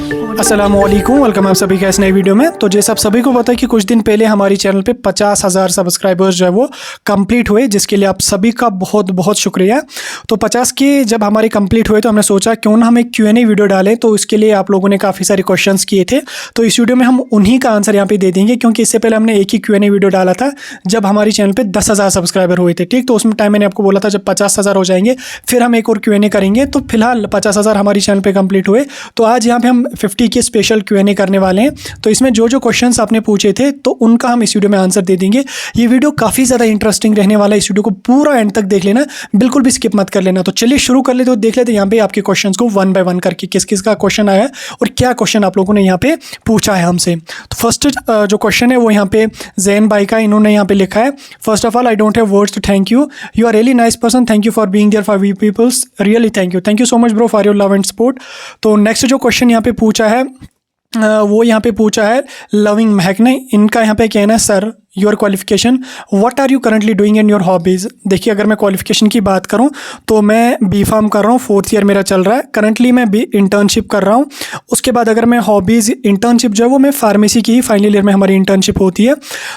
अस्सलामुअलैकुम, वेलकम आप सभी का इस नई वीडियो में। तो जैसे आप सभी को पता है कि कुछ दिन पहले हमारी चैनल पे 50,000 सब्सक्राइबर्स जो है वो कंप्लीट हुए, जिसके लिए आप सभी का बहुत बहुत शुक्रिया। तो 50 के जब हमारे कंप्लीट हुए तो हमने सोचा क्यों ना हम एक Q&A वीडियो डालें। तो इसके लिए आप लोगों ने काफ़ी सारे क्वेश्चंस किए थे, तो इस वीडियो में हम उन्हीं का आंसर यहाँ पे दे देंगे, क्योंकि इससे पहले हमने एक ही Q&A वीडियो डाला था जब हमारी चैनल पर 10,000 सब्सक्राइबर हुए थे। ठीक, तो उसमें टाइम मैंने आपको बोला था जब 50,000 हो जाएंगे फिर हम एक और Q&A करेंगे। तो फिलहाल 50,000 हमारी चैनल पर कंप्लीट हुए, तो आज यहाँ पे हम 50 के स्पेशल Q&A करने वाले हैं। तो इसमें जो जो क्वेश्चंस आपने पूछे थे तो उनका हम इस वीडियो में आंसर दे देंगे। ये वीडियो काफ़ी ज़्यादा इंटरेस्टिंग रहने वाला है, इस वीडियो को पूरा एंड तक देख लेना, बिल्कुल भी स्किप मत कर लेना। तो चलिए शुरू कर लेते, तो देख लेते हैं यहाँ पे आपके क्वेश्चंस को वन बाय वन करके किस किस का क्वेश्चन आया है और क्या क्वेश्चन आप लोगों ने यहाँ पे पूछा है हमसे। तो फर्स्ट जो क्वेश्चन है वो यहाँ पे जैन भाई का, इन्होंने यहाँ पे लिखा है, first of all I don't have words to thank you, you are really nice person, thank you for being there for we peoples, really thank you so much bro for your love and support. तो next जो question यहाँ पे पूछा है वो यहाँ पे पूछा है लविंग महक ने, इनका यहाँ पे कहना है sir your qualification, what are you currently doing in your hobbies. देखिए अगर मैं क्वालिफिकेशन की बात करूँ तो मैं बी.फार्म कर रहा हूँ, 4th ईयर मेरा चल रहा है, करंटली मैं भी इंटर्नशिप कर रहा हूँ। उसके बाद अगर मैं हॉबीज़, इंटर्नशिप जो है वो मैं फार्मेसी की ही फाइनल ईयर में हमारी इंटर्नशिप होती है।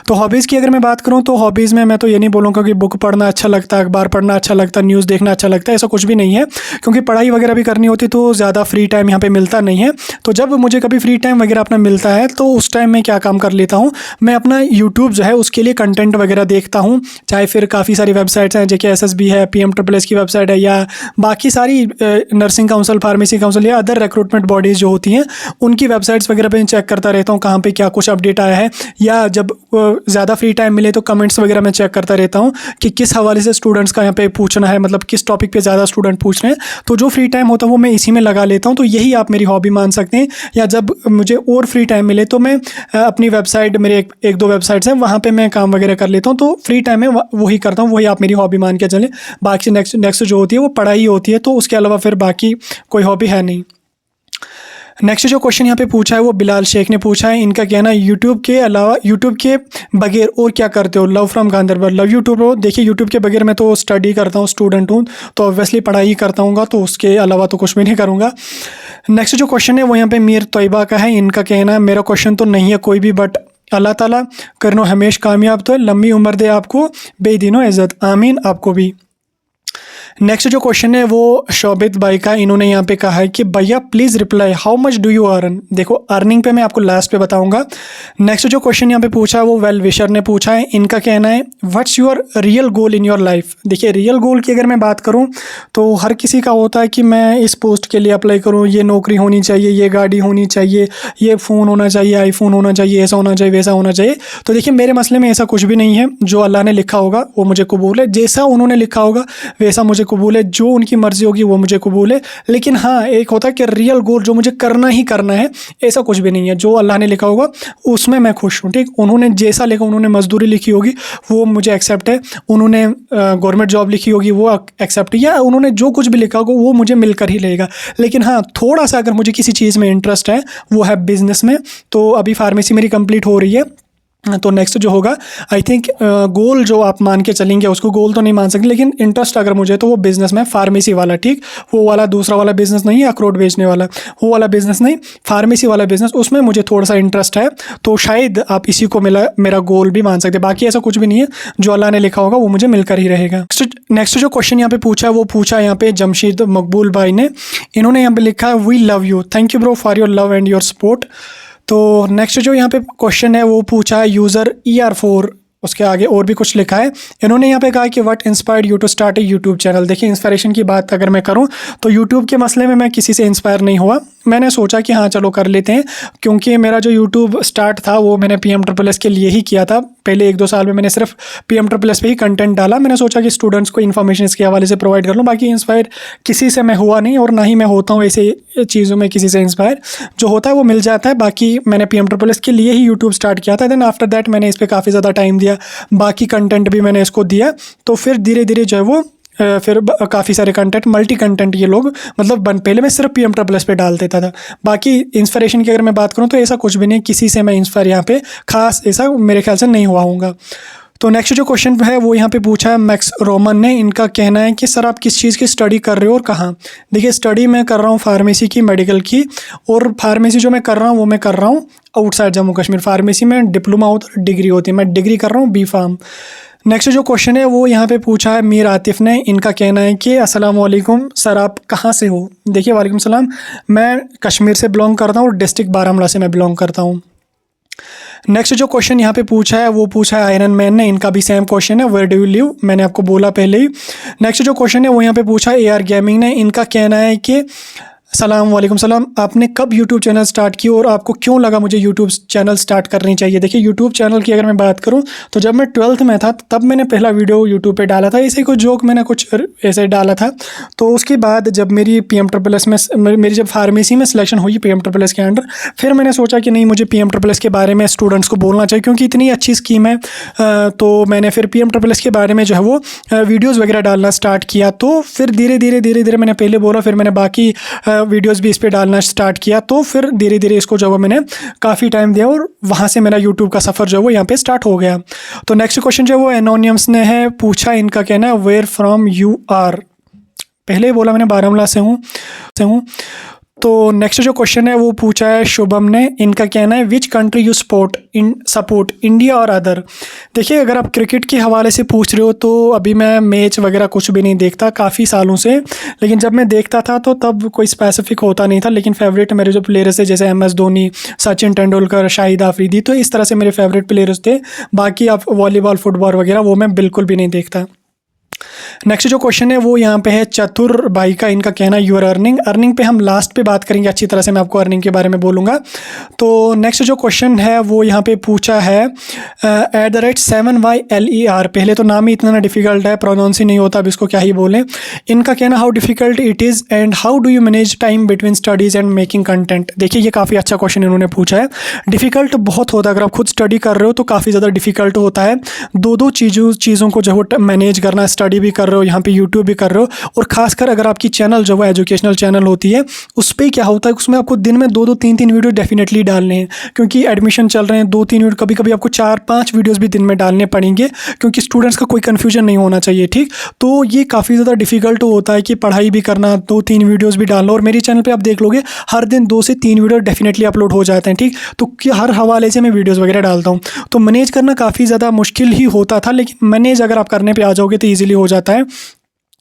तो हॉबीज़ की अगर मैं बात करूँ तो हॉबीज़ में मैं तो ये नहीं बोलूँगा कि बुक पढ़ना अच्छा लगता है, अखबार पढ़ना अच्छा लगता है, न्यूज़ देखना अच्छा लगता है, ऐसा कुछ भी नहीं है, क्योंकि पढ़ाई वगैरह भी करनी होती तो ज़्यादा फ्री टाइम यहाँ पर मिलता नहीं है। तो जब मुझे कभी फ्री टाइम वगैरह अपना मिलता है तो उस टाइम मैं क्या काम कर लेता हूँ, मैं अपना यूट्यूब जो है उसके लिए कंटेंट वगैरह देखता हूँ। चाहे फिर काफ़ी सारी वेबसाइट्स हैं, JKSSB है, PMSSS की वेबसाइट है, या बाकी सारी नर्सिंग काउंसिल, फार्मेसी काउंसिल या अदर रिक्रूटमेंट बॉडीज़ जो होती हैं उनकी वेबसाइट्स वगैरह पे चेक करता रहता हूँ कहाँ पे क्या कुछ अपडेट आया है, या जब ज़्यादा फ्री टाइम मिले तो कमेंट्स वगैरह मैं चेक करता रहता हूँ कि किस हवाले से स्टूडेंट्स का यहाँ पे पूछना है, मतलब किस टॉपिक पर ज़्यादा स्टूडेंट पूछ रहे हैं। तो जो फ्री टाइम होता है वो मैं इसी में लगा लेता हूँ। तो यही आप मेरी हॉबी मान सकते हैं। या जब मुझे और फ्री टाइम मिले तो मैं अपनी वेबसाइट, मेरे एक दो वेबसाइट्स हैं वहाँ पे मैं काम वगैरह कर लेता हूँ। तो फ्री टाइम में वही करता हूँ, वही आप मेरी हॉबी मान के चलें। बाकी नेक्स्ट जो होती है वो पढ़ाई होती है, तो उसके अलावा फिर बाकी कोई हॉबी है नहीं। नेक्स्ट जो क्वेश्चन यहाँ पे पूछा है वो बिलाल शेख ने पूछा है, इनका कहना है यूट्यूब के अलावा, यूट्यूब के बगैर और क्या करते हो। Love from Ganderbal, love YouTube. देखिए यूट्यूब के बगैर मैं तो स्टडी करता हूँ, स्टूडेंट हूँ, तो ऑब्वियसली पढ़ाई ही करता हूँ, तो उसके अलावा तो कुछ भी नहीं करूँगा। नेक्स्ट जो क्वेश्चन है वो यहाँ पे मीर तोयबा का है, इनका कहना है मेरा क्वेश्चन तो नहीं है कोई भी, बट अल्लाह ताला करनो हमेश कामयाब, तो लंबी उम्र दे आपको, बेदीनो इज़्ज़त, आमीन आपको भी। नेक्स्ट जो क्वेश्चन है वो शोभित भाई का, इन्होंने यहाँ पे कहा है कि भैया please reply how much do you earn. देखो अर्निंग पे मैं आपको लास्ट पे बताऊंगा। नेक्स्ट जो क्वेश्चन यहाँ पे पूछा है वो वेल विशर ने पूछा है, इनका कहना है what's your real goal in your life. देखिए रियल गोल की अगर मैं बात करूँ तो हर किसी का होता है कि मैं इस पोस्ट के लिए अप्लाई करूँ, ये नौकरी होनी चाहिए, ये गाड़ी होनी चाहिए, ये फ़ोन होना चाहिए, आईफोन होना चाहिए, ऐसा होना चाहिए, वैसा होना चाहिए। तो देखिए मेरे मसले में ऐसा कुछ भी नहीं है, जो अल्लाह ने लिखा होगा वो मुझे कबूल है, जैसा उन्होंने लिखा होगा वैसा मुझे कबूल है, जो उनकी मर्जी होगी वो मुझे कबूल है। लेकिन हाँ एक होता है कि रियल गोल जो मुझे करना ही करना है, ऐसा कुछ भी नहीं है, जो अल्लाह ने लिखा होगा उसमें मैं खुश हूँ। ठीक, उन्होंने जैसा लिखा, उन्होंने मजदूरी लिखी होगी वो मुझे एक्सेप्ट है, उन्होंने गवर्नमेंट जॉब लिखी होगी वो एक्सेप्ट है, या उन्होंने जो कुछ भी लिखा होगा वो मुझे मिलकर ही रहेगा। लेकिन हाँ थोड़ा सा अगर मुझे किसी चीज़ में इंटरेस्ट है वो है बिज़नेस में। तो अभी फार्मेसी मेरी कंप्लीट हो रही है, तो नेक्स्ट जो होगा आई थिंक गोल जो आप मान के चलेंगे उसको गोल तो नहीं मान सकते, लेकिन इंटरेस्ट अगर मुझे तो वो बिज़नेस में, फार्मेसी वाला। ठीक, वो वाला दूसरा वाला बिज़नेस नहीं है अखरोट बेचने वाला, वो वाला बिज़नेस नहीं, फार्मेसी वाला बिज़नेस, उसमें मुझे थोड़ा सा इंटरेस्ट है। तो शायद आप इसी को मेरा गोल भी मान सकते हैं। बाकी ऐसा कुछ भी नहीं है, जो अल्लाह ने लिखा होगा वो मुझे मिलकर ही रहेगा। नेक्स्ट जो क्वेश्चन यहाँ पे पूछा है वो पूछा यहाँ पे जमशीद मकबूल भाई ने, इन्होंने यहाँ पे लिखा है we love you, thank you bro for your love and your support. तो नेक्स्ट जो यहाँ पे क्वेश्चन है वो पूछा है यूज़र ER4, उसके आगे और भी कुछ लिखा है। इन्होंने यहाँ पे कहा कि what inspired you to start a YouTube channel. देखिए इंस्पायरेशन की बात अगर मैं करूँ तो यूट्यूब के मसले में मैं किसी से इंस्पायर नहीं हुआ, मैंने सोचा कि हाँ चलो कर लेते हैं, क्योंकि मेरा जो यूट्यूब स्टार्ट था वो मैंने PMSSS के लिए ही किया था। पहले 1-2 साल में मैंने सिर्फ PMSSS पे ही कंटेंट डाला, मैंने सोचा कि स्टूडेंट्स को इन्फॉर्मेशन इसके हवाले से प्रोवाइड कर लूँ। बाकी इंस्पायर किसी से मैं हुआ नहीं, और ना ही मैं होता हूँ ऐसे चीज़ों में किसी से इंस्पायर, जो होता है वो मिल जाता है। बाकी मैंने PMSSS के लिए ही यूट्यूब स्टार्ट किया था, देन आफ्टर दैट मैंने इस पर काफ़ी ज़्यादा टाइम दिया, बाकी कंटेंट भी मैंने इसको दिया, तो फिर धीरे धीरे जो है वो फिर काफ़ी सारे कंटेंट, मल्टी कंटेंट ये लोग मतलब पहले मैं सिर्फ PMSSS पे डाल देता था। बाकी इंस्पिरेशन की अगर मैं बात करूँ तो ऐसा कुछ भी नहीं, किसी से मैं इंस्पायर यहाँ पे खास ऐसा मेरे ख्याल से नहीं हुआ हूँगा। तो नेक्स्ट जो क्वेश्चन है वो यहाँ पे पूछा है मैक्स रोमन ने। इनका कहना है कि सर आप किस चीज़ की स्टडी कर रहे हो और कहाँ। देखिए स्टडी मैं कर रहा हूँ फार्मेसी की, मेडिकल की, और फार्मेसी जो मैं कर रहा हूँ वो मैं कर रहा हूँ आउटसाइड जम्मू कश्मीर। फार्मेसी में डिप्लोमा होता है, डिग्री होती है, मैं डिग्री कर रहा हूँ बी फार्म। नेक्स्ट जो क्वेश्चन है वो यहाँ पे पूछा है मीर आतिफ़ ने। इनका कहना है कि अस्सलाम वालेकुम सर आप कहाँ से हो। देखिए वालेकुम सलाम, मैं कश्मीर से बिलोंग करता हूँ और डिस्ट्रिक्ट बारामूला से मैं बिलोंग करता हूँ। नेक्स्ट जो क्वेश्चन यहाँ पे पूछा है वो पूछा है आयरन मैन ने। इनका भी सेम क्वेश्चन है, वेयर डू यू लिव, मैंने आपको बोला पहले ही। नेक्स्ट जो क्वेश्चन है वो यहाँ पे पूछा है AR गेमिंग ने। इनका कहना है कि सलाम वालेकुम सलाम, आपने कब यूट्यूब चैनल स्टार्ट की और आपको क्यों लगा मुझे यूट्यूब चैनल स्टार्ट करनी चाहिए। देखिए यूट्यूब चैनल की अगर मैं बात करूं तो जब मैं 12th में था तब मैंने पहला वीडियो यूट्यूब पे डाला था, ऐसे कोई जोक मैंने कुछ ऐसे डाला था। तो उसके बाद जब मेरी PMSSS में मेरी जब फार्मेसी में सिलेक्शन हुई PMSSS के अंडर, फिर मैंने सोचा कि नहीं मुझे PMSSS के बारे में स्टूडेंट्स को बोलना चाहिए क्योंकि इतनी अच्छी स्कीम है। तो मैंने फिर PMSSS के बारे में जो है वो वीडियोज़ वगैरह डालना स्टार्ट किया। तो फिर धीरे धीरे मैंने पहले बोला, फिर मैंने बाकी वीडियोज़ भी इस पर डालना स्टार्ट किया। तो फिर धीरे धीरे इसको जो है मैंने काफ़ी टाइम दिया और वहाँ से मेरा यूट्यूब का सफ़र जो है वो यहाँ पे स्टार्ट हो गया। तो नेक्स्ट क्वेश्चन जो है वो एनोनियम्स ने है पूछा। इनका कहना है वेयर फ्रॉम यू आर। पहले ही बोला मैंने बारामूला से हूँ। तो नेक्स्ट जो क्वेश्चन है वो पूछा है शुभम ने। इनका कहना है which country you support India और अदर। देखिए अगर आप क्रिकेट के हवाले से पूछ रहे हो तो अभी मैं मैच वगैरह कुछ भी नहीं देखता काफ़ी सालों से, लेकिन जब मैं देखता था तो तब कोई स्पेसिफिक होता नहीं था। लेकिन फेवरेट मेरे जो प्लेयर्स थे जैसे MS धोनी, सचिन तेंदुलकर, शाहिद आफरीदी, तो इस तरह से मेरे फेवरेट प्लेयर्स थे। बाकी आप वॉलीबॉल, फुटबॉल वगैरह वो मैं बिल्कुल भी नहीं देखता। नेक्स्ट जो क्वेश्चन है वो यहाँ पे है चतुर भाई का। इनका कहना है यूर अर्निंग पे हम लास्ट पे बात करेंगे, अच्छी तरह से मैं आपको अर्निंग के बारे में बोलूँगा। तो नेक्स्ट जो क्वेश्चन है वो यहाँ पे पूछा है @7YLER। पहले तो नाम ही इतना डिफ़िकल्ट है, प्रोनाउंस ही नहीं होता, अब इसको क्या ही बोलें। इनका कहना how difficult it is and how do you manage time between studies and making content. देखिए ये काफ़ी अच्छा क्वेश्चन इन्होंने पूछा है। डिफ़िकल्ट बहुत होता है, अगर आप खुद स्टडी कर रहे हो तो काफ़ी ज़्यादा डिफ़िकल्ट होता है। दो चीज़ों को जो है मैनेज करना, स्टडी भी कर रहे हो, यहाँ पे यूट्यूब भी कर रहे हो, और खासकर अगर आपकी चैनल जो है एजुकेशनल चैनल होती है उस पर क्या होता है उसमें आपको दिन में 2-3 वीडियो डेफिनेटली डालने हैं क्योंकि एडमिशन चल रहे हैं। 2-3 वीडियो, कभी कभी आपको 4-5 वीडियोस भी दिन में डालने पड़ेंगे क्योंकि स्टूडेंट्स का कोई कन्फ्यूजन नहीं होना चाहिए, ठीक। तो ये काफ़ी ज़्यादा डिफिकल्ट होता है कि पढ़ाई भी करना, 2-3 वीडियोज़ भी डालना। और मेरी चैनल पर आप देख लोगे हर दिन 2 से 3 वीडियो डेफिनेटली अपलोड हो जाते हैं, ठीक। तो हर हवाले से मैं वीडियोज़ वगैरह डालता हूँ। तो मैनेज करना काफ़ी ज़्यादा मुश्किल ही होता था, लेकिन मैनेज अगर आप करने पर आ जाओगे तो ईजिली हो जाता है।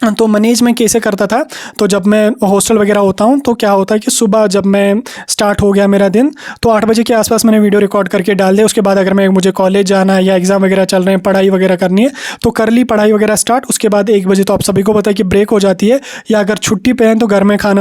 तो मैनेज मैं कैसे करता था, तो जब मैं हॉस्टल वगैरह होता हूँ तो क्या होता है कि सुबह जब मैं स्टार्ट हो गया मेरा दिन तो 8 बजे के आसपास मैंने वीडियो रिकॉर्ड करके डाल दिया। उसके बाद अगर मुझे कॉलेज जाना है या एग्ज़ाम वगैरह चल रहे हैं, पढ़ाई वगैरह करनी है तो कर ली पढ़ाई वगैरह स्टार्ट। उसके बाद 1 बजे तो आप सभी को पता है कि ब्रेक हो जाती है, या अगर छुट्टी पे हैं तो घर में तो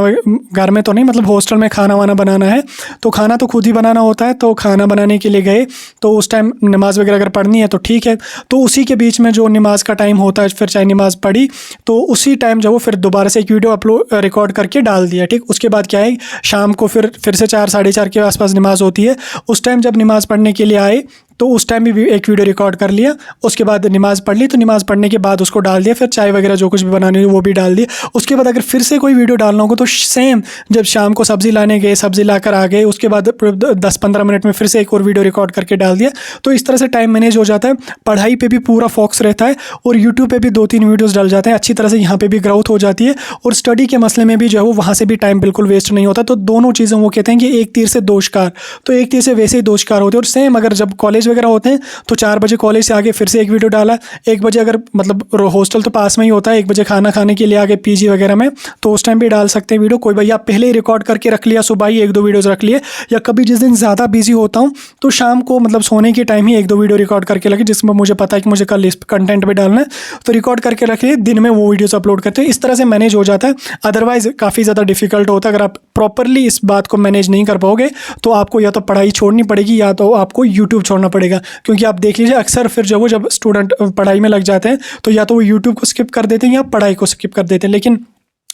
नहीं, मतलब हॉस्टल में खाना वाना बनाना है तो खाना तो खुद ही बनाना होता है। तो खाना बनाने के लिए गए तो उस टाइम नमाज़ वगैरह अगर पढ़नी है तो ठीक है, तो उसी के बीच में जो नमाज़ का टाइम होता है फिर चाहे नमाज़ पढ़ी तो उसी टाइम जब वो फिर दोबारा से एक वीडियो रिकॉर्ड करके डाल दिया, ठीक। उसके बाद क्या है शाम को फिर से 4-4:30 के आसपास नमाज़ होती है। उस टाइम जब नमाज़ पढ़ने के लिए आए तो उस टाइम भी एक वीडियो रिकॉर्ड कर लिया। उसके बाद नमाज़ पढ़ ली तो नमाज़ पढ़ने के बाद उसको डाल दिया, फिर चाय वगैरह जो कुछ भी बनानी हो वो भी डाल दिया। उसके बाद अगर फिर से कोई वीडियो डालना होगा तो सेम जब शाम को सब्ज़ी लाने गए, सब्ज़ी लाकर आ गए, उसके बाद 10-15 मिनट में फिर से एक और वीडियो रिकॉर्ड करके डाल दिया। तो इस तरह से टाइम मैनेज हो जाता है। पढ़ाई पर भी पूरा फोकस रहता है और यूट्यूब पर भी 2-3 वीडियोज़ डल जाते हैं, अच्छी तरह से यहाँ पर भी ग्रोथ हो जाती है और स्टडी के मसले में भी जो है वो वहाँ से भी टाइम बिल्कुल वेस्ट नहीं होता। तो दोनों चीज़ें वो कहते हैं कि एक तीर से 2 शिकार, तो एक तीर से वैसे ही 2 शिकार होते हैं। और सेम अगर जब कॉलेज वगैरह होते हैं तो 4 बजे कॉलेज से आगे फिर से एक वीडियो डाला, 1 बजे अगर मतलब हॉस्टल तो पास में ही होता है, 1 बजे खाना खाने के लिए आगे PG वगैरह में तो उस टाइम भी डाल सकते हैं वीडियो। कोई भैया पहले ही रिकॉर्ड करके रख लिया, सुबह ही 1-2 वीडियोज़ रख लिए, या कभी जिस दिन ज़्यादा बिजी होता हूँ तो शाम को मतलब सोने के टाइम ही 1-2 वीडियो रिकॉर्ड करके रखे जिसमें मुझे पता है कि मुझे कल इस कंटेंट पे डालना है तो रिकॉर्ड करके रख लिए, दिन में वो वीडियोज़ अपलोड करते हैं। इस तरह से मैनेज हो जाता है। अदरवाइज़ काफ़ी ज़्यादा डिफिकल्ट होता है। अगर आप प्रॉपरली इस बात को मैनेज नहीं कर पाओगे तो आपको या तो पढ़ाई छोड़नी पड़ेगी या तो आपको यूट्यूब छोड़ना पड़ेगा। क्योंकि आप देख लीजिए अक्सर फिर जब स्टूडेंट पढ़ाई में लग जाते हैं तो या तो वो यूट्यूब को स्किप कर देते हैं या पढ़ाई को स्किप कर देते हैं। लेकिन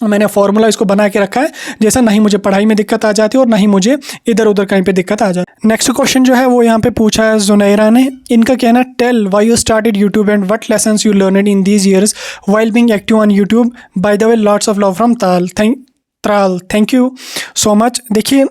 मैंने फार्मूला इसको बना के रखा है जैसा नहीं मुझे पढ़ाई में दिक्कत आ जाती है और ना ही मुझे इधर उधर कहीं पे दिक्कत आ जाती। नेक्स्ट क्वेश्चन जो है वो यहाँ पे पूछा है जुनैरा ने। इनका कहना tell why you started YouTube and what lessons you learned in these years while being active on YouTube. By the way lots of love from ताल। Vastral, thank you so much. देखिए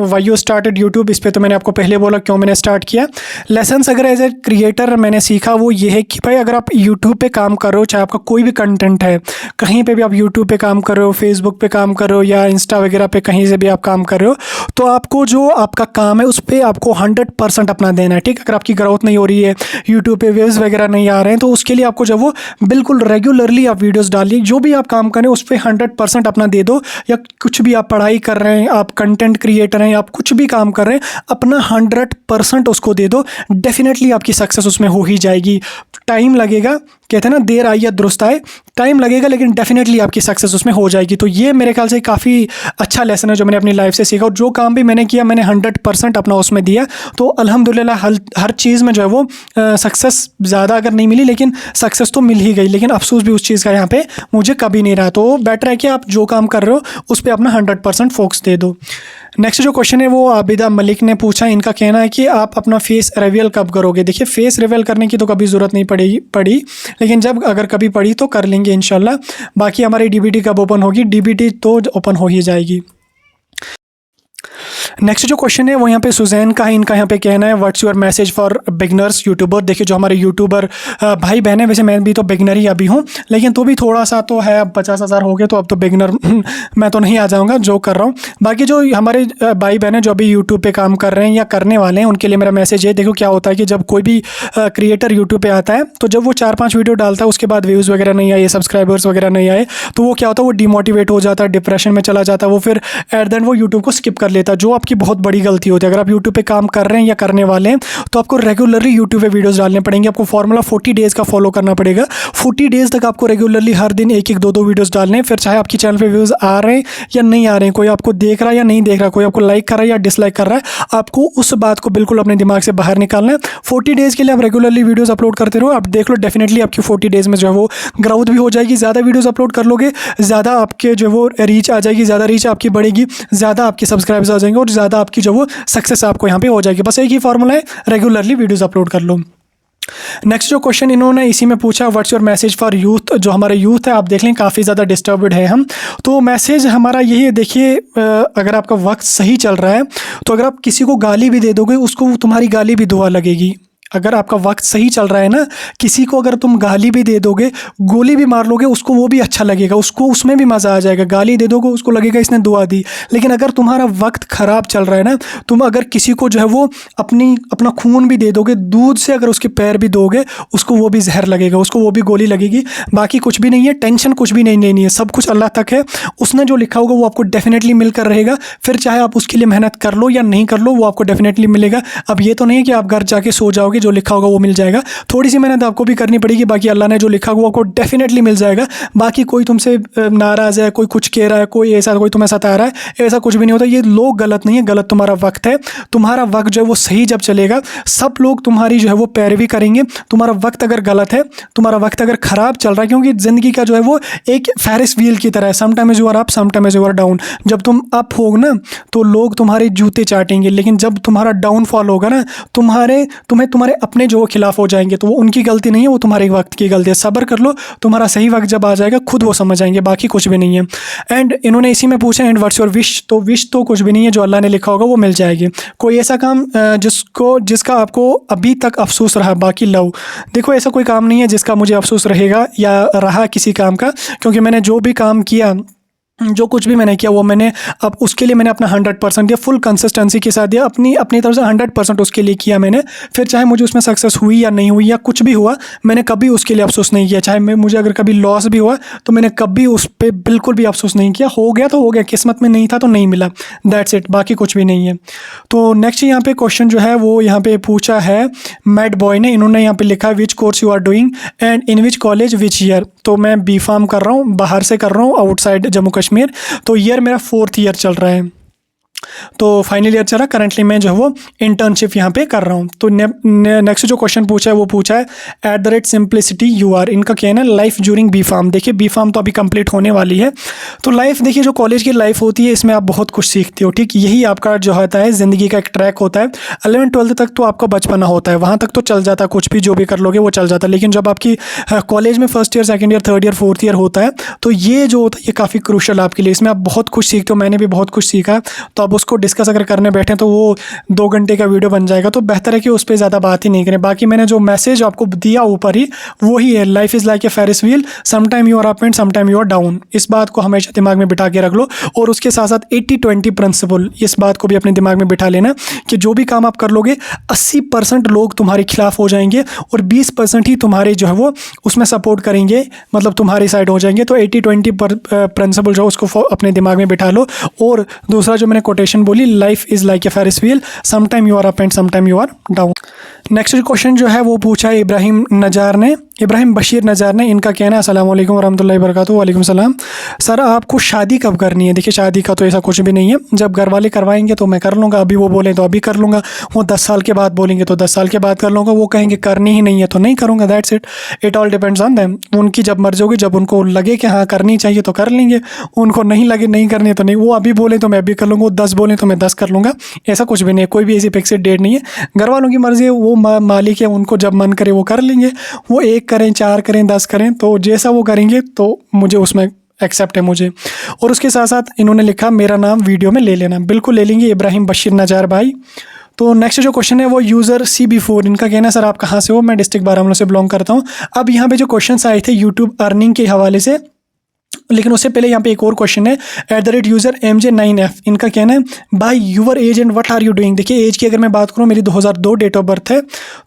वाई यू स्टार्टेड यूट्यूब, इस पे तो मैंने आपको पहले बोला क्यों मैंने स्टार्ट किया। लेसन्स अगर एज ए क्रिएटर मैंने सीखा वो ये है कि भाई अगर आप यूट्यूब पे काम कर रहे हो, चाहे आपका कोई भी कंटेंट है, कहीं पे भी आप यूट्यूब पे काम कर रहे हो, फेसबुक पे काम कर रहे हो या इंस्टा वगैरह पे कहीं से भी आप काम कर रहे हो, तो आपको जो आपका काम है उस पर आपको 100% अपना देना है, ठीक। अगर आपकी ग्रोथ नहीं हो रही है, यूट्यूब पे व्यूज़ वगैरह नहीं आ रहे हैं, तो उसके लिए आपको जब वो बिल्कुल रेगुलरली आप वीडियोज़ डालिए, जो भी आप काम करें उस पर 100% अपना दे दो। या कुछ भी आप पढ़ाई कर रहे हैं, आप कंटेंट क्रिएटर हैं, आप कुछ भी काम कर रहे हैं, अपना 100% उसको दे दो, डेफिनेटली आपकी सक्सेस उसमें हो ही जाएगी। टाइम लगेगा, कहते हैं ना देर आई या दुरुस्त आए, टाइम लगेगा लेकिन डेफिनेटली आपकी सक्सेस उसमें हो जाएगी। तो ये मेरे ख्याल से काफ़ी अच्छा लेसन है जो मैंने अपनी लाइफ से सीखा, और जो काम भी मैंने किया मैंने 100% अपना उसमें दिया। तो अल्हम्दुलिल्लाह हर चीज़ में जो है वो सक्सेस ज़्यादा अगर नहीं मिली लेकिन सक्सेस तो मिल ही गई, लेकिन अफसोस भी उस चीज़ का यहाँ पे मुझे कभी नहीं रहा। तो बेटर है कि आप जो काम कर रहे हो उस पर अपना 100% फोकस दे दो। नेक्स्ट जो क्वेश्चन है वो आबिदा मलिक ने पूछा, इनका कहना है कि आप अपना फेस रिवील कब करोगे। देखिए फेस रिवील करने की तो कभी ज़रूरत नहीं पड़ी, लेकिन जब अगर कभी पड़ी तो कर लेंगे इंशाल्लाह। बाकी हमारी डीबीटी कब ओपन होगी, डीबीटी तो ओपन हो ही जाएगी। नेक्स्ट जो क्वेश्चन है वो यहाँ पे सुजैन का है, इनका यहाँ पे कहना है what's your message for beginners YouTuber. देखिए जो हमारे यूट्यूबर भाई बहन है, वैसे मैं भी तो बिगनर ही अभी हूँ, लेकिन तो भी थोड़ा सा तो है, अब 50,000 हो गए तो अब तो बिगनर मैं तो नहीं आ जाऊँगा जो कर रहा हूँ। बाकी जो हमारे भाई बहन है जो अभी यूट्यूब पे काम कर रहे हैं या करने वाले हैं, उनके लिए मेरा मैसेज है, देखो क्या होता है कि जब कोई भी क्रिएटर यूट्यूब पे आता है तो जब वो 4-5 वीडियो डालता है उसके बाद व्यूज़ वगैरह नहीं आए, सब्सक्राइबर्स वगैरह नहीं आए, तो वो क्या होता है, वो डिमोटिवेट हो जाता है, डिप्रेशन में चला जाता है, वो फिर एट द एंड वो यूट्यूब को स्किप कर लेता है, जो आपकी बहुत बड़ी गलती होती है। अगर आप यूट्यूब पे काम कर रहे हैं या करने वाले हैं तो आपको रेगुलरली यूट्यूब पे वीडियोस डालने पड़ेंगे। आपको फॉर्मूला 40 डेज़ का फॉलो करना पड़ेगा। 40 डेज़ तक आपको रेगुलरली हर दिन 1-1, 2-2 वीडियोस डालने हैं। फिर चाहे आपकी चैनल पे व्यूज़ आ रहे हैं या नहीं आ रहे हैं, कोई आपको देख रहा है या नहीं देख रहा, कोई आपको लाइक कर रहा है या डिसलाइक कर रहा है, आपको उस बात को बिल्कुल अपने दिमाग से बाहर निकालना है। 40 डेज़ के लिए आप रेगुलरली वीडियोज़ अपलोड करते रहो, आप देख लो डेफिनेटली आपकी 40 डेज़ में जो है वो ग्रोथ भी हो जाएगी। ज़्यादा वीडियोज़ अपलोड कर लोगे, ज़्यादा आपके जो वो रीच आ जाएगी, ज़्यादा रीच आपकी बढ़ेगी, ज़्यादा आपके सब्सक्राइबर्स आ जाएंगे और ज़्यादा आपकी जो वो सक्सेस आपको यहाँ पे हो जाएगी। बस एक ही फॉर्मूला है, रेगुलरली वीडियोस अपलोड कर लो। नेक्स्ट जो क्वेश्चन इन्होंने इसी में पूछा, what's your message for youth. जो हमारे यूथ है आप देख लें काफ़ी ज़्यादा डिस्टर्ब्ड है हम, तो मैसेज हमारा यही है, देखिए अगर आपका वक्त सही चल रहा है तो अगर आप किसी को गाली भी दे दोगे उसको तुम्हारी गाली भी दुआ लगेगी। अगर आपका वक्त सही चल रहा है ना, किसी को अगर तुम गाली भी दे दोगे, गोली भी मार लोगे, उसको वो भी अच्छा लगेगा, उसको उसमें भी मज़ा आ जाएगा। गाली दे दोगे उसको लगेगा इसने दुआ दी। लेकिन अगर तुम्हारा वक्त ख़राब चल रहा है ना, तुम अगर किसी को जो है वो अपना खून भी दे दोगे, दूध से अगर उसके पैर भी दोगे, उसको वो भी जहर लगेगा, उसको वो भी गोली लगेगी। बाकी कुछ भी नहीं है, टेंशन कुछ भी नहीं लेनी है, सब कुछ अल्लाह तक है। उसने जो लिखा होगा वो आपको डेफिनेटली मिलकर रहेगा। फिर चाहे आप उसके लिए मेहनत कर लो या नहीं कर लो, वो आपको डेफिनेटली मिलेगा। अब ये तो नहीं है कि आप घर जाके सो जाओगे, जो लिखा होगा वो मिल जाएगा। थोड़ी सी मेहनत आपको भी करनी पड़ेगी, बाकी अल्लाह ने जो लिखा होगा आपको डेफिनेटली मिल जाएगा। बाकी कोई तुमसे नाराज़ है, कोई कुछ कह रहा है, कोई तुम्हें सता रहा है, ऐसा कुछ भी नहीं होता। ये लोग गलत नहीं है, गलत तुम्हारा वक्त है। तुम्हारा वक्त जो है वो सही जब चलेगा, सब लोग तुम्हारी जो है वो पैरवी करेंगे। तुम्हारा वक्त अगर गलत है, तुम्हारा वक्त अगर ख़राब चल रहा है, क्योंकि ज़िंदगी का जो है वो एक फेरिस व्हील की तरह है, sometimes you are up, sometimes you are down. जब तुम अप हो ना तो लोग तुम्हारे जूते चाटेंगे, लेकिन जब तुम्हारा डाउनफॉल होगा ना, तुम्हारे अपने जो खिलाफ हो जाएंगे, तो वो उनकी गलती नहीं है, वो तुम्हारे वक्त की गलती है। सब्र कर लो, तुम्हारा सही वक्त जब आ जाएगा खुद वो समझ आएंगे, बाकी कुछ भी नहीं है। एंड इन्होंने इसी में पूछा एंड व्हाट्स योर विश। तो विश तो कुछ भी नहीं है, जो अल्लाह ने लिखा होगा वो मिल जाएगी। कोई ऐसा काम जिसका आपको अभी तक अफसोस रहा, बाकी लव। देखो ऐसा कोई काम नहीं है जिसका मुझे अफसोस रहेगा या रहा किसी काम का, क्योंकि मैंने जो भी काम किया, जो कुछ भी मैंने किया, वो मैंने अब उसके लिए मैंने अपना 100% दिया, फुल कंसिस्टेंसी के साथ दिया, अपनी तरफ से 100% उसके लिए किया मैंने। फिर चाहे मुझे उसमें सक्सेस हुई या नहीं हुई या कुछ भी हुआ, मैंने कभी उसके लिए अफसोस नहीं किया। चाहे मुझे अगर कभी लॉस भी हुआ तो मैंने कभी उस पर बिल्कुल भी अफसोस नहीं किया। हो गया तो हो गया, किस्मत में नहीं था तो नहीं मिला, दैट्स इट, बाकी कुछ भी नहीं है। तो नेक्स्ट यहाँ पे क्वेश्चन जो है वो यहाँ पे पूछा है मैड बॉय ने। इन्होंने यहाँ पे लिखा which course you are doing and in which college which year. तो मैं B.Pharm कर रहा हूँ, बाहर से कर रहा हूँ, आउटसाइड जम्मू कश्मीर। तो ईयर मेरा 4th ईयर चल रहा है। तो फाइनल ईयर चला, करंटली मैं जो है वो इंटर्नशिप यहाँ पे कर रहा हूँ। तो नेक्स्ट जो क्वेश्चन पूछा है वो पूछा है @simplicity UR, इनका कहना है लाइफ ड्यूरिंग B.Pharm। देखिए B.Pharm तो अभी कंप्लीट होने वाली है, तो लाइफ देखिए जो कॉलेज की लाइफ होती है इसमें आप बहुत कुछ सीखते हो, ठीक, यही आपका जो होता है ज़िंदगी का एक ट्रैक होता है। 11th-12th तक तो आपका बचपना होता है, वहाँ तक तो चल जाता है, कुछ भी जो भी कर लोगे वो चल जाता है। लेकिन जब आपकी कॉलेज में first year, second year, third year, fourth year होता है, तो ये जो होता है ये काफ़ी क्रूशल आपके लिए, इसमें आप बहुत कुछ सीखते हो। मैंने भी बहुत कुछ सीखा, तो अब उसको डिस्कस अगर करने बैठे तो वो 2 घंटे का वीडियो बन जाएगा, तो बेहतर है कि उस पर ज़्यादा बात ही नहीं करें। बाकी मैंने जो मैसेज आपको दिया ऊपर ही वही है, life is like a Ferris wheel, sometime you are up and sometime you are down. इस बात को हमेशा दिमाग में बिठा के रख लो, और उसके साथ साथ 80-20 प्रिंसिपल, इस बात को भी अपने दिमाग में बिठा लेना कि जो भी काम आप कर लोगे 80% लोग तुम्हारे खिलाफ हो जाएंगे और 20% ही तुम्हारे जो है वो उसमें सपोर्ट करेंगे, मतलब तुम्हारी साइड हो जाएंगे। तो 80-20 प्रिंसिपल जो उसको अपने दिमाग में बिठा लो। और दूसरा जो मैंने कोटेशन बोली, life is like a Ferris wheel, sometime you are up and sometime you are down. Next question जो है वो पूछा है इब्राहिम बशीर नज़ार ने, इनका कहना है अस्सलाम वालेकुम वरहमतुल्लाहि वबरकातुहू। वालेकुम सलाम। सर आपको शादी कब करनी है? देखिए शादी का तो ऐसा कुछ भी नहीं है, जब घर वाले करवाएंगे तो मैं कर लूँगा, अभी वो बोले तो अभी कर लूँगा, वो 10 साल के बाद बोलेंगे तो 10 साल के बाद कर लूँगा, वो कहेंगे करनी ही नहीं है तो नहीं करूँगा, that's it. It all depends on them, उनकी जब मर्जी होगी, जब उनको लगे कि हाँ करनी चाहिए तो कर लेंगे, उनको नहीं लगे नहीं करनी तो नहीं। वो अभी बोले तो मैं अभी कर लूँगा, वो 10 बोले तो मैं 10 कर लूँगा, ऐसा कुछ भी नहीं है, कोई भी ऐसी फिक्सड डेट नहीं है। घर वालों की मर्ज़ी है, वो मालिक है, उनको जब मन करे वो कर लेंगे, वो 1 करें 4 करें 10 करें, तो जैसा वो करेंगे तो मुझे उसमें एक्सेप्ट है मुझे। और उसके साथ साथ इन्होंने लिखा मेरा नाम वीडियो में ले लेना, बिल्कुल ले लेंगे इब्राहिम बशीर नज़ार भाई। तो नेक्स्ट जो क्वेश्चन है वो यूज़र CB4, इनका कहना है सर आप कहाँ से हो? मैं डिस्ट्रिक्ट बारामूला से बिलोंग करता हूँ। अब यहाँ पे जो क्वेश्चन आए थे यूट्यूब अर्निंग के हवाले से, लेकिन उससे पहले यहाँ पे एक और क्वेश्चन है @user MJ9F, इनका कहना है by your age and what are you doing. देखिए एज की अगर मैं बात करूँ, मेरी 2002 डेट ऑफ बर्थ है,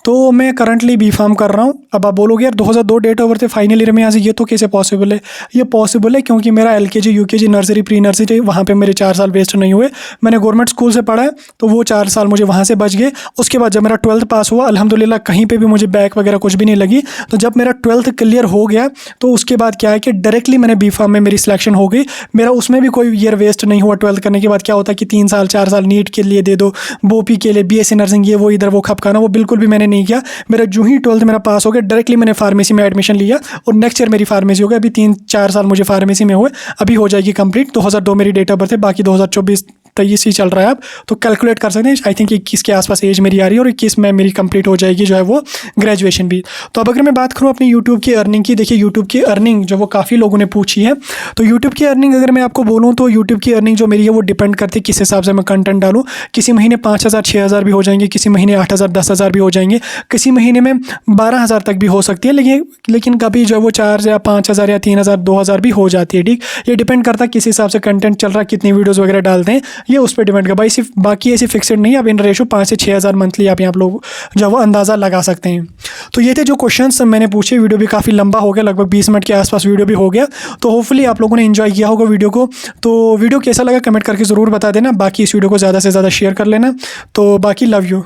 तो मैं करंटली B.Pharm कर रहा हूँ। अब आप बोलोगे यार 2002 डेट ऑफ बर्थ है, फाइनल ईयर में यहाँ से, ये तो कैसे पॉसिबल है? ये पॉसिबल है क्योंकि मेरा LKG UKG nursery pre nursery वहाँ पर मेरे 4 साल वेस्ट नहीं हुए। मैंने गवर्नमेंट स्कूल से पढ़ा है, तो वो 4 साल मुझे वहाँ से बच गए। उसके बाद जब मेरा 12th पास हुआ, अल्हम्दुलिल्लाह कहीं पर भी मुझे बैक वगैरह कुछ भी नहीं लगी। तो जब मेरा 12th क्लियर हो गया, तो उसके बाद क्या है कि डायरेक्टली मैंने B.Pharm में मेरी सिलेक्शन हो गई। मेरा उसमें भी कोई ईयर वेस्ट नहीं हुआ। 12th करने के बाद क्या होता है कि 3 साल 4 साल नीट के लिए दे दो, बोपी के लिए, BSc नर्सिंग, ये वो इधर वो खपकाना, वो बिल्कुल भी मैंने नहीं किया। मेरा जो ही 12th मेरा पास हो गया, डायरेक्टली मैंने फार्मेसी में एडमिशन लिया और नेक्स्ट ईयर मेरी फार्मेसी हो गई। अभी 3-4 साल मुझे फार्मेसी में हुए, अभी हो जाएगी कंप्लीट। 2002 मेरी डेट ऑफ बर्थ है, बाकी 2024-23 ही चल रहा है। आप तो कैलकुलेट कर सकते हैं, आई थिंक 21 के आसपास एज मेरी आ रही है और 21 में मेरी कंप्लीट हो जाएगी जो है वो ग्रेजुएशन भी। तो अब अगर मैं बात करूँ अपनी यूट्यूब की अर्निंग की, देखिए यूट्यूब की अर्निंग जो वो काफ़ी लोगों ने पूछी है। तो यूट्यूब की अर्निंग अगर मैं आपको बोलूँ तो यूट्यूब की अर्निंग जो मेरी है वो डिपेंड करती है किस हिसाब से मैं कंटेंट डालूँ। किसी महीने 5,000 6,000 भी हो जाएंगे, किसी महीने 8,000 10,000 भी हो जाएंगे, किसी महीने में 12,000 तक भी हो सकती है, लेकिन कभी जो है वो 4 या 5,000 या 3,000 2,000 भी हो जाती है। ठीक, ये डिपेंड करता है किस हिसाब से कंटेंट चल रहा है, कितनी वीडियोज़ वगैरह डालते हैं, ये उस पर डिपेंड करता है। सिर्फ बाकी ऐसी फिक्सड नहीं है। अब इन रेशो 5 से 6,000 मंथली आप यहाँ लोग जो वो अंदाज़ा लगा सकते हैं। तो ये थे जो क्वेश्चंस मैंने पूछे। वीडियो भी काफ़ी लंबा हो गया, लगभग 20 मिनट के आसपास वीडियो भी हो गया। तो होपफुली आप लोगों ने एंजॉय किया होगा वीडियो को। तो वीडियो कैसा लगा कमेंट करके ज़रूर बता देना। बाकी इस वीडियो को ज़्यादा से ज़्यादा शेयर कर लेना। तो बाकी लव यू।